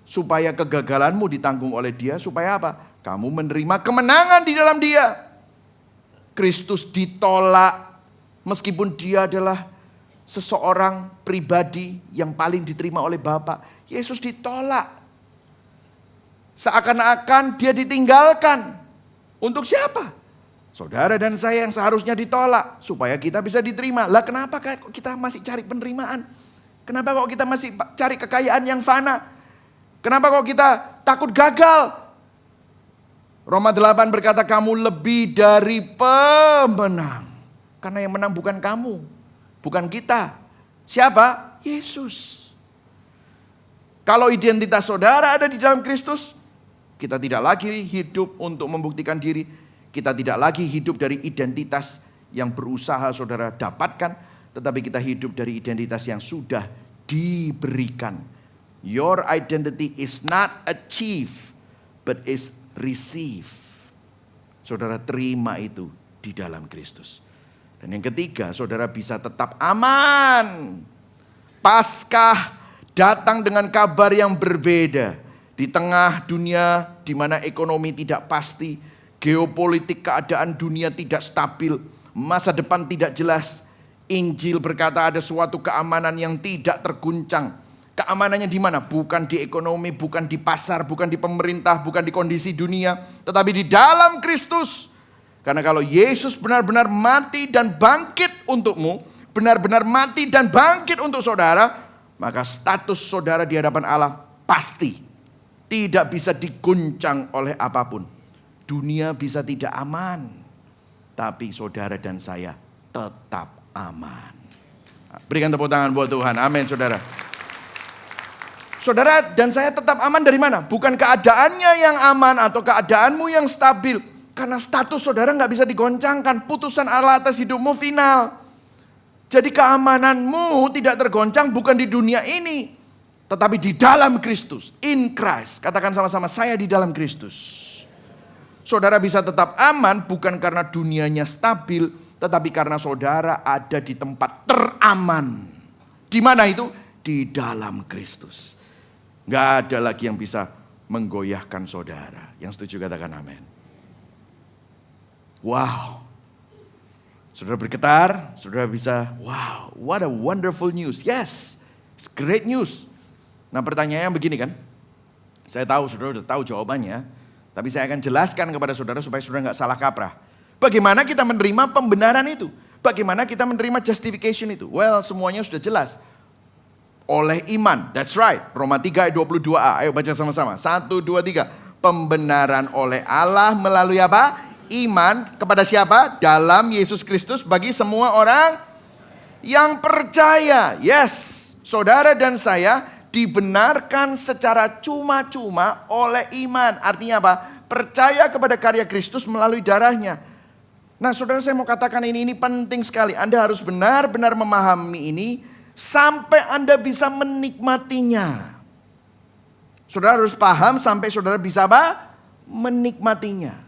Supaya kegagalanmu ditanggung oleh dia. Supaya apa? Kamu menerima kemenangan di dalam dia. Kristus ditolak meskipun dia adalah seseorang pribadi yang paling diterima oleh Bapa. Yesus ditolak. Seakan-akan dia ditinggalkan. Untuk siapa? Saudara dan saya yang seharusnya ditolak supaya kita bisa diterima. Lah kenapa kita masih cari penerimaan? Kenapa kok kita masih cari kekayaan yang fana? Kenapa kok kita takut gagal? Roma 8 berkata kamu lebih dari pemenang. Karena yang menang bukan kamu, bukan kita. Siapa? Yesus. Kalau identitas saudara ada di dalam Kristus, kita tidak lagi hidup untuk membuktikan diri. Kita tidak lagi hidup dari identitas yang berusaha saudara dapatkan, tetapi kita hidup dari identitas yang sudah diberikan. Your identity is not achieved, but is received. Saudara terima itu di dalam Kristus. Dan yang ketiga, saudara bisa tetap aman. Paskah datang dengan kabar yang berbeda. Di tengah dunia di mana ekonomi tidak pasti, geopolitik keadaan dunia tidak stabil, masa depan tidak jelas. Injil berkata ada suatu keamanan yang tidak terguncang. Keamanannya di mana? Bukan di ekonomi, bukan di pasar, bukan di pemerintah, bukan di kondisi dunia, tetapi di dalam Kristus. Karena kalau Yesus benar-benar mati dan bangkit untukmu, benar-benar mati dan bangkit untuk saudara, maka status saudara di hadapan Allah pasti tidak bisa diguncang oleh apapun. Dunia bisa tidak aman, tapi saudara dan saya tetap aman. Berikan tepuk tangan buat Tuhan. Amin, saudara. Saudara dan saya tetap aman dari mana? Bukan keadaannya yang aman atau keadaanmu yang stabil. Karena status saudara gak bisa digoncangkan. Putusan Allah atas hidupmu final. Jadi keamananmu tidak tergoncang bukan di dunia ini, tetapi di dalam Kristus. In Christ. Katakan sama-sama, saya di dalam Kristus. Saudara bisa tetap aman bukan karena dunianya stabil, tetapi karena saudara ada di tempat teraman. Di mana itu? Di dalam Kristus. Gak ada lagi yang bisa menggoyahkan saudara. Yang setuju katakan amin. Wow. Saudara bergetar, saudara bisa, wow, what a wonderful news. Yes, it's great news. Nah pertanyaannya begini kan, saya tahu saudara sudah tahu jawabannya, tapi saya akan jelaskan kepada saudara supaya saudara nggak salah kaprah. Bagaimana kita menerima pembenaran itu? Bagaimana kita menerima justification itu? Well, semuanya sudah jelas. Oleh iman, that's right. Roma 3 ayat 22a, ayo baca sama-sama. 1, 2, 3. Pembenaran oleh Allah melalui apa? Iman kepada siapa? Dalam Yesus Kristus bagi semua orang yang percaya. Yes, saudara dan saya dibenarkan secara cuma-cuma oleh iman. Artinya apa? Percaya kepada karya Kristus melalui darahnya. Nah saudara, saya mau katakan ini penting sekali. Anda harus benar-benar memahami ini sampai Anda bisa menikmatinya. Saudara harus paham sampai saudara bisa apa? Menikmatinya.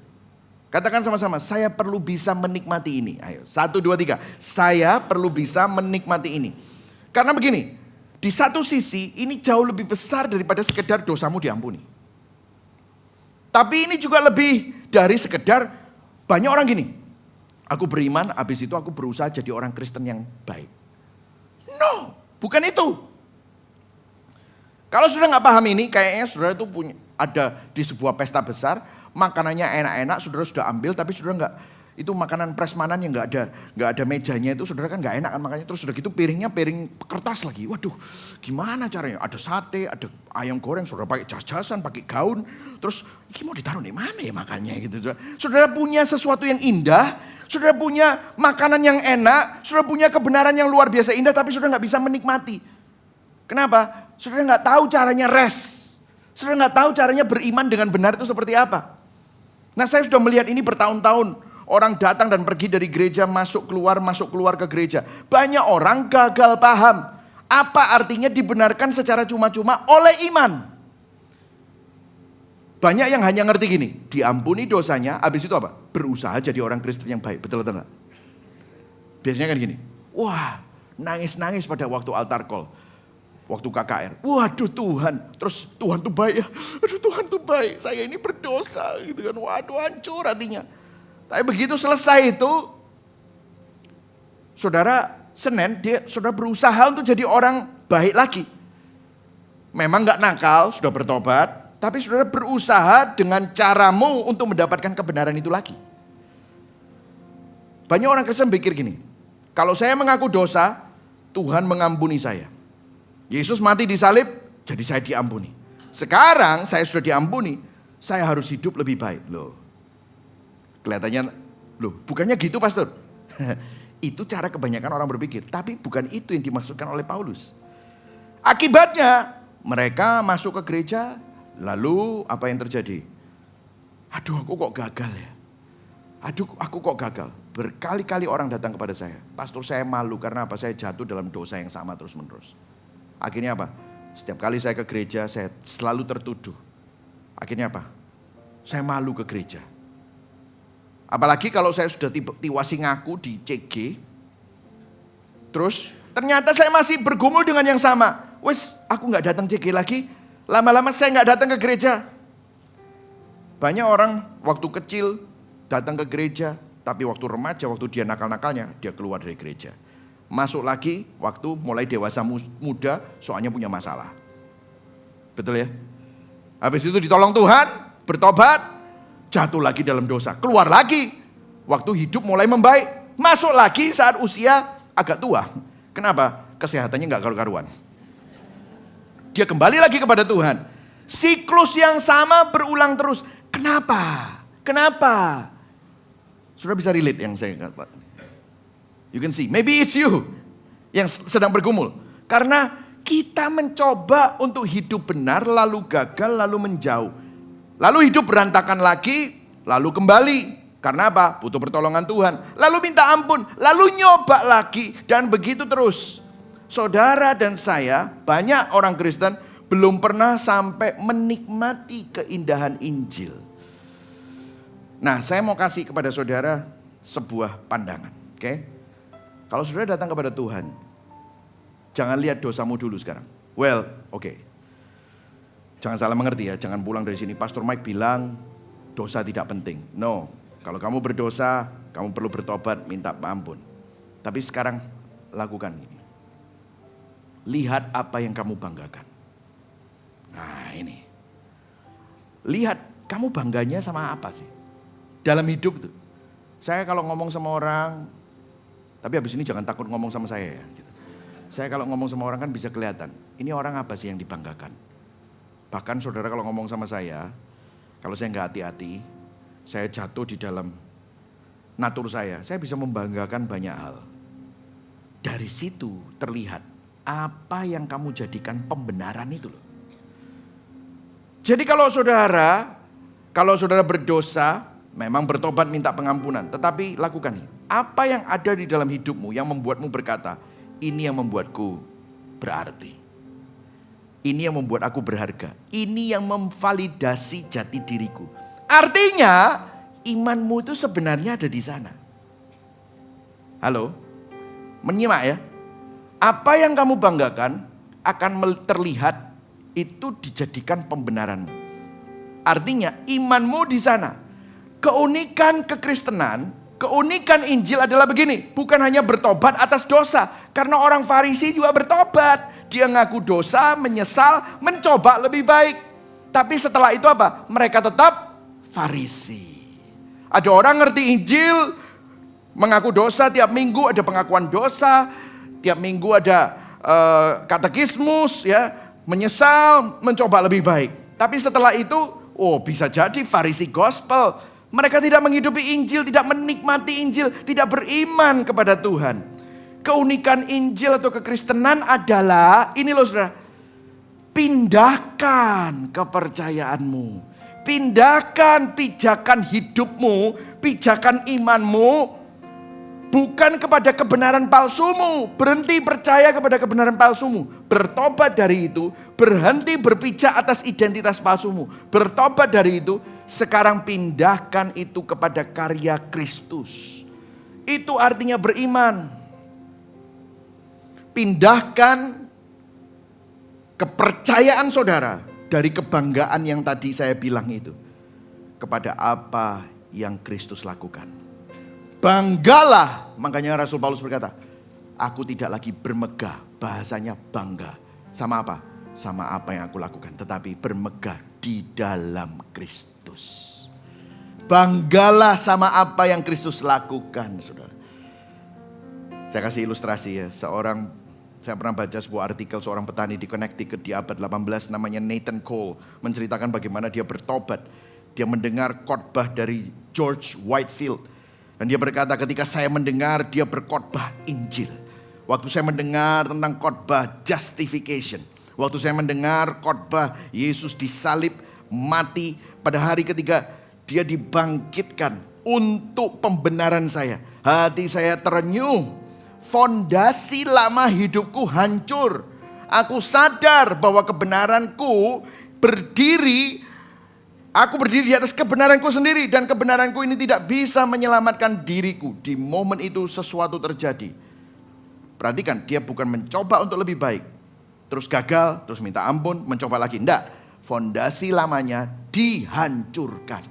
Katakan sama-sama, saya perlu bisa menikmati ini. Ayo, 1, 2, 3. Saya perlu bisa menikmati ini. Karena begini, di satu sisi ini jauh lebih besar daripada sekedar dosamu diampuni. Tapi ini juga lebih dari sekedar, banyak orang gini, aku beriman, habis itu aku berusaha jadi orang Kristen yang baik. No, bukan itu. Kalau sudah nggak paham ini, kayaknya saudara itu ada di sebuah pesta besar, makanannya enak-enak, saudara sudah ambil, tapi saudara nggak, itu makanan prasmanan yang nggak ada mejanya itu, saudara kan nggak enak kan makanya. Terus sudah gitu piringnya piring kertas lagi. Waduh, gimana caranya? Ada sate, ada ayam goreng, saudara pakai jas-jasan, pakai gaun. Terus ini mau ditaruh di mana ya makannya gitu. Saudara punya sesuatu yang indah, saudara punya makanan yang enak, saudara punya kebenaran yang luar biasa indah, tapi saudara nggak bisa menikmati. Kenapa? Saudara nggak tahu caranya rest. Saudara nggak tahu caranya beriman dengan benar itu seperti apa. Nah, saya sudah melihat ini bertahun-tahun. Orang datang dan pergi dari gereja, masuk keluar ke gereja. Banyak orang gagal paham. Apa artinya dibenarkan secara cuma-cuma oleh iman. Banyak yang hanya ngerti gini, diampuni dosanya, habis itu apa? Berusaha jadi orang Kristen yang baik. Betul atau enggak? Biasanya kan gini, wah nangis-nangis pada waktu altar call. Waktu KKR, waduh Tuhan, terus Tuhan tuh baik ya, aduh Tuhan tuh baik, saya ini berdosa gitu kan, waduh hancur hatinya. Tapi begitu selesai itu, saudara Senin, saudara berusaha untuk jadi orang baik lagi. Memang gak nakal, sudah bertobat, tapi saudara berusaha dengan caramu untuk mendapatkan kebenaran itu lagi. Banyak orang Kristen pikir gini, kalau saya mengaku dosa, Tuhan mengampuni saya. Yesus mati di salib, jadi saya diampuni. Sekarang saya sudah diampuni, saya harus hidup lebih baik. Loh, kelihatannya, bukannya gitu pastor. Itu cara kebanyakan orang berpikir. Tapi bukan itu yang dimaksudkan oleh Paulus. Akibatnya, mereka masuk ke gereja, lalu apa yang terjadi? Aduh, aku kok gagal ya. Aduh, aku kok gagal. Berkali-kali orang datang kepada saya. Pastor, saya malu karena apa? Saya jatuh dalam dosa yang sama terus-menerus. Akhirnya apa? Setiap kali saya ke gereja, saya selalu tertuduh. Akhirnya apa? Saya malu ke gereja. Apalagi kalau saya sudah tiwasi ngaku di CG. Terus ternyata saya masih bergumul dengan yang sama. Wes, aku gak datang CG lagi. Lama-lama saya gak datang ke gereja. Banyak orang waktu kecil datang ke gereja. Tapi waktu remaja, waktu dia nakal-nakalnya, dia keluar dari gereja. Masuk lagi waktu mulai dewasa muda, soalnya punya masalah. Betul ya? Habis itu ditolong Tuhan, bertobat, jatuh lagi dalam dosa. Keluar lagi, waktu hidup mulai membaik. Masuk lagi saat usia agak tua. Kenapa? Kesehatannya gak karu-karuan. Dia kembali lagi kepada Tuhan. Siklus yang sama berulang terus. Kenapa? Kenapa? Sudah bisa relate yang saya katakan. You can see, maybe it's you yang sedang bergumul. Karena kita mencoba untuk hidup benar, lalu gagal, lalu menjauh. Lalu hidup berantakan lagi, lalu kembali. Karena apa? Butuh pertolongan Tuhan. Lalu minta ampun, lalu nyoba lagi. Dan begitu terus. Saudara dan saya, banyak orang Kristen belum pernah sampai menikmati keindahan Injil. Nah, saya mau kasih kepada saudara sebuah pandangan. Oke? Kalau saudara datang kepada Tuhan, jangan lihat dosamu dulu sekarang. Well, oke. Jangan salah mengerti ya, jangan pulang dari sini. Pastor Mike bilang dosa tidak penting. No, kalau kamu berdosa, kamu perlu bertobat, minta ampun. Tapi sekarang lakukan ini. Lihat apa yang kamu banggakan. Nah ini. Lihat, kamu bangganya sama apa sih? Dalam hidup tuh. Saya kalau ngomong sama orang, tapi habis ini jangan takut ngomong sama saya ya. Saya kalau ngomong sama orang kan bisa kelihatan. Ini orang apa sih yang dibanggakan. Bahkan saudara kalau ngomong sama saya, kalau saya nggak hati-hati, saya jatuh di dalam natur saya bisa membanggakan banyak hal. Dari situ terlihat apa yang kamu jadikan pembenaran itu loh. Jadi kalau saudara berdosa, memang bertobat minta pengampunan. Tetapi lakukan ini. Apa yang ada di dalam hidupmu yang membuatmu berkata, ini yang membuatku berarti. Ini yang membuat aku berharga. Ini yang memvalidasi jati diriku. Artinya, imanmu itu sebenarnya ada di sana. Halo? Menyimak ya. Apa yang kamu banggakan akan terlihat itu dijadikan pembenaranmu. Artinya imanmu di sana. Keunikan kekristenan, keunikan Injil adalah begini. Bukan hanya bertobat atas dosa. Karena orang Farisi juga bertobat. Dia ngaku dosa, menyesal, mencoba lebih baik. Tapi setelah itu apa? Mereka tetap Farisi. Ada orang ngerti Injil, mengaku dosa tiap minggu, ada pengakuan dosa. Tiap minggu ada katekismus, ya, menyesal, mencoba lebih baik. Tapi setelah itu, bisa jadi Farisi gospel. Mereka tidak menghidupi Injil, tidak menikmati Injil, tidak beriman kepada Tuhan. Keunikan Injil atau kekristenan adalah, ini loh saudara, pindahkan kepercayaanmu. Pindahkan pijakan hidupmu, pijakan imanmu, bukan kepada kebenaran palsumu. Berhenti percaya kepada kebenaran palsumu. Bertobat dari itu. Berhenti berpijak atas identitas palsumu. Bertobat dari itu. Sekarang pindahkan itu kepada karya Kristus. Itu artinya beriman. Pindahkan kepercayaan saudara dari kebanggaan yang tadi saya bilang itu kepada apa yang Kristus lakukan. Banggalah, makanya Rasul Paulus berkata, aku tidak lagi bermegah, bahasanya bangga. Sama apa? Sama apa yang aku lakukan, tetapi bermegah di dalam Kristus. Banggalah sama apa yang Kristus lakukan, saudara. Saya kasih ilustrasi ya, saya pernah baca sebuah artikel seorang petani di Connecticut di abad 18 namanya Nathan Cole. Menceritakan bagaimana dia bertobat. Dia mendengar khotbah dari George Whitefield. Dan dia berkata, ketika saya mendengar dia berkhotbah Injil. Waktu saya mendengar tentang khotbah justification. Waktu saya mendengar khotbah Yesus disalib, mati. Pada hari ketiga dia dibangkitkan untuk pembenaran saya. Hati saya terenyuh. Fondasi lama hidupku hancur. Aku sadar bahwa kebenaranku berdiri. Aku berdiri di atas kebenaranku sendiri. Dan kebenaranku ini tidak bisa menyelamatkan diriku. Di momen itu sesuatu terjadi. Perhatikan, dia bukan mencoba untuk lebih baik. Terus gagal, terus minta ampun, mencoba lagi. Tidak, fondasi lamanya dihancurkan.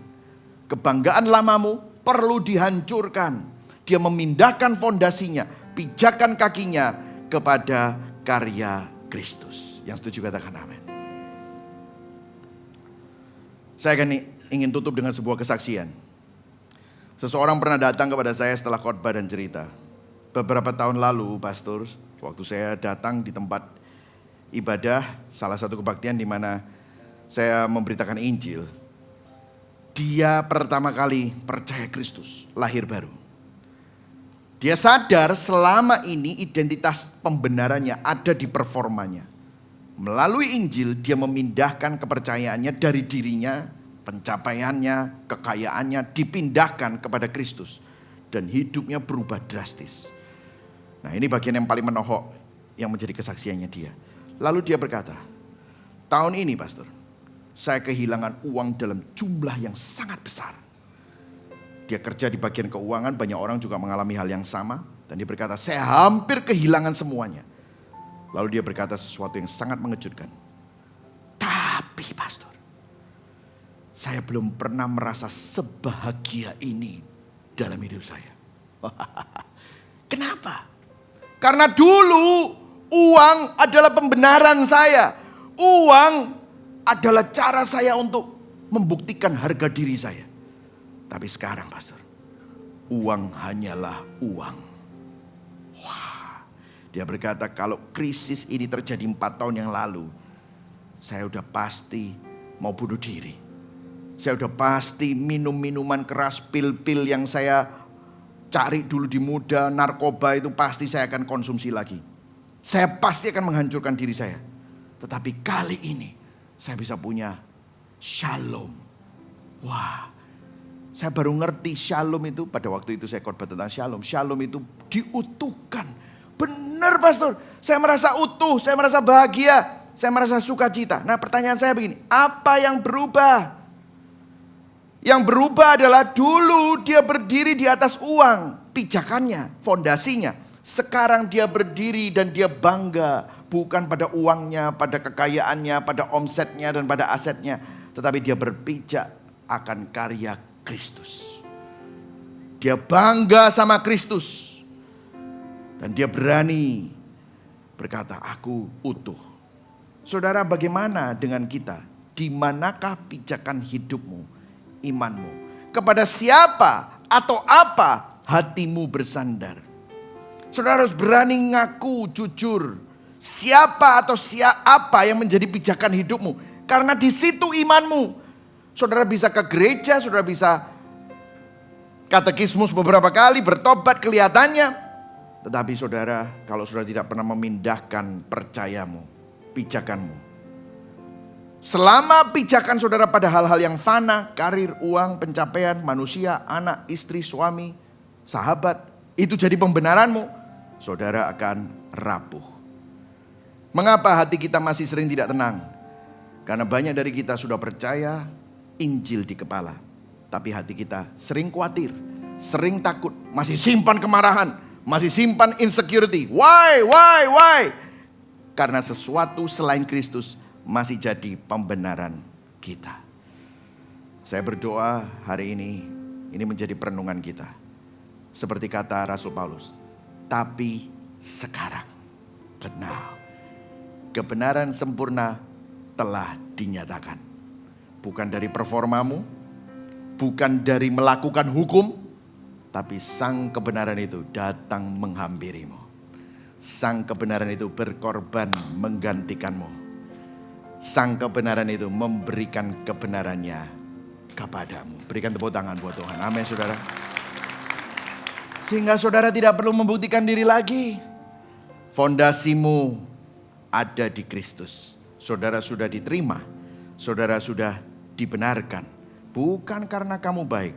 Kebanggaan lamamu perlu dihancurkan. Dia memindahkan fondasinya, pijakan kakinya kepada karya Kristus. Yang setuju katakan amin. Saya ingin tutup dengan sebuah kesaksian. Seseorang pernah datang kepada saya setelah khotbah dan cerita. Beberapa tahun lalu, pastor, waktu saya datang di tempat ibadah, salah satu kebaktian di mana saya memberitakan Injil. Dia pertama kali percaya Kristus, lahir baru. Dia sadar selama ini identitas pembenarannya ada di performanya. Melalui Injil dia memindahkan kepercayaannya dari dirinya, pencapaiannya, kekayaannya dipindahkan kepada Kristus. Dan hidupnya berubah drastis. Nah, ini bagian yang paling menohok yang menjadi kesaksiannya dia. Lalu dia berkata, tahun ini pastor, saya kehilangan uang dalam jumlah yang sangat besar. Dia kerja di bagian keuangan, banyak orang juga mengalami hal yang sama. Dan dia berkata, saya hampir kehilangan semuanya. Lalu dia berkata sesuatu yang sangat mengejutkan. Tapi pastor, saya belum pernah merasa sebahagia ini dalam hidup saya. Kenapa? Karena dulu uang adalah pembenaran saya. Uang adalah cara saya untuk membuktikan harga diri saya. Tapi sekarang pastor, uang hanyalah uang. Dia berkata kalau krisis ini terjadi 4 tahun yang lalu, saya udah pasti mau bunuh diri. Saya udah pasti minum minuman keras, pil-pil yang saya cari dulu di muda, narkoba itu pasti saya akan konsumsi lagi. Saya pasti akan menghancurkan diri saya. Tetapi kali ini saya bisa punya shalom. Wah, saya baru ngerti shalom itu pada waktu itu saya khotbah tentang shalom. Shalom itu diutuhkan. Benar pastor, saya merasa utuh, saya merasa bahagia, saya merasa sukacita. Nah pertanyaan saya begini, apa yang berubah? Yang berubah adalah dulu dia berdiri di atas uang, pijakannya, fondasinya. Sekarang dia berdiri dan dia bangga bukan pada uangnya, pada kekayaannya, pada omsetnya dan pada asetnya. Tetapi dia berpijak akan karya Kristus. Dia bangga sama Kristus. Dan dia berani berkata, aku utuh. Saudara, bagaimana dengan kita? Di manakah pijakan hidupmu, imanmu? Kepada siapa atau apa hatimu bersandar? Saudara harus berani ngaku jujur. Siapa atau siapa yang menjadi pijakan hidupmu? Karena di situ imanmu. Saudara bisa ke gereja, saudara bisa katekismus beberapa kali, bertobat kelihatannya. Tetapi saudara, kalau saudara tidak pernah memindahkan percayamu, pijakanmu. Selama pijakan saudara pada hal-hal yang fana, karir, uang, pencapaian, manusia, anak, istri, suami, sahabat, itu jadi pembenaranmu, saudara akan rapuh. Mengapa hati kita masih sering tidak tenang? Karena banyak dari kita sudah percaya Injil di kepala. Tapi hati kita sering khawatir, sering takut, masih simpan kemarahan, masih simpan insecurity. Why? Karena sesuatu selain Kristus masih jadi pembenaran kita. Saya berdoa hari ini menjadi perenungan kita. Seperti kata Rasul Paulus, tapi sekarang benar. Kebenaran sempurna telah dinyatakan. Bukan dari performamu, bukan dari melakukan hukum, tapi sang kebenaran itu datang menghampirimu. Sang kebenaran itu berkorban menggantikanmu. Sang kebenaran itu memberikan kebenarannya kepadamu. Berikan tepuk tangan buat Tuhan. Amin, saudara. Sehingga saudara tidak perlu membuktikan diri lagi. Fondasimu ada di Kristus. Saudara sudah diterima. Saudara sudah dibenarkan. Bukan karena kamu baik,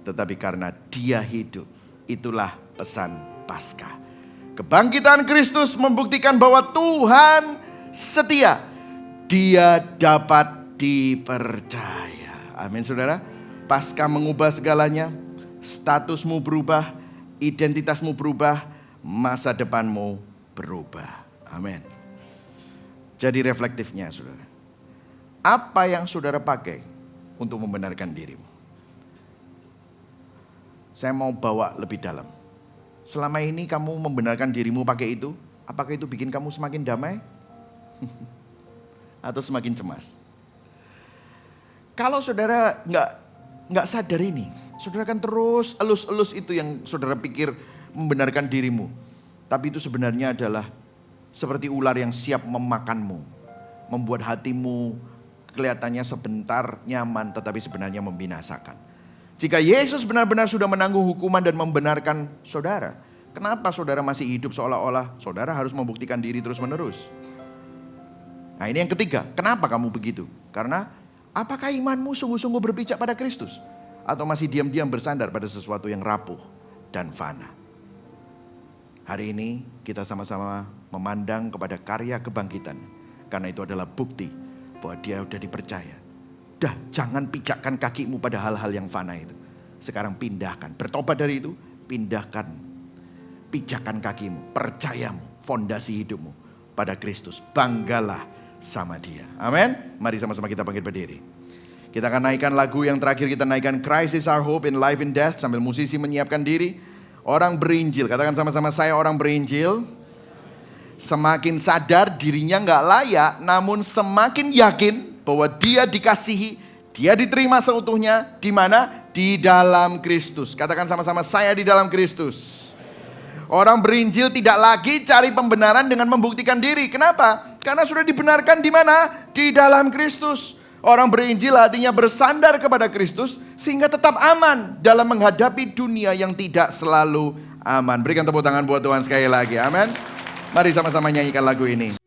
tetapi karena Dia hidup. Itulah pesan Paskah. Kebangkitan Kristus membuktikan bahwa Tuhan setia. Dia dapat dipercaya. Amin, saudara. Paskah mengubah segalanya. Statusmu berubah, identitasmu berubah, masa depanmu berubah. Amin. Jadi reflektifnya, saudara. Apa yang saudara pakai untuk membenarkan dirimu? Saya mau bawa lebih dalam. Selama ini kamu membenarkan dirimu pakai itu, apakah itu bikin kamu semakin damai? Atau semakin cemas? Kalau saudara nggak sadar ini, saudara kan terus elus-elus itu yang saudara pikir membenarkan dirimu. Tapi itu sebenarnya adalah seperti ular yang siap memakanmu. Membuat hatimu kelihatannya sebentar nyaman, tetapi sebenarnya membinasakan. Jika Yesus benar-benar sudah menanggung hukuman dan membenarkan saudara, kenapa saudara masih hidup seolah-olah saudara harus membuktikan diri terus-menerus? Nah, ini yang ketiga, kenapa kamu begitu? Karena apakah imanmu sungguh-sungguh berpijak pada Kristus? Atau masih diam-diam bersandar pada sesuatu yang rapuh dan fana? Hari ini kita sama-sama memandang kepada karya kebangkitan. Karena itu adalah bukti bahwa Dia sudah dipercaya. Dah, jangan pijakkan kakimu pada hal-hal yang fana itu. Sekarang pindahkan, bertobat dari itu, pindahkan. Pijakkan kakimu, percayamu, fondasi hidupmu pada Kristus. Banggalah sama Dia. Amin. Mari sama-sama kita bangkit berdiri. Kita akan naikkan lagu yang terakhir, kita naikkan Christ is our hope in life and death. Sambil musisi menyiapkan diri. Orang berinjil, katakan sama-sama, saya orang berinjil. Semakin sadar dirinya gak layak, namun semakin yakin bahwa dia dikasihi, dia diterima seutuhnya. Di mana? Di dalam Kristus. Katakan sama-sama, saya di dalam Kristus. Orang berinjil tidak lagi cari pembenaran dengan membuktikan diri. Kenapa? Karena sudah dibenarkan di mana? Di dalam Kristus. Orang berinjil hatinya bersandar kepada Kristus sehingga tetap aman dalam menghadapi dunia yang tidak selalu aman. Berikan tepuk tangan buat Tuhan sekali lagi. Amin. Mari sama-sama nyanyikan lagu ini.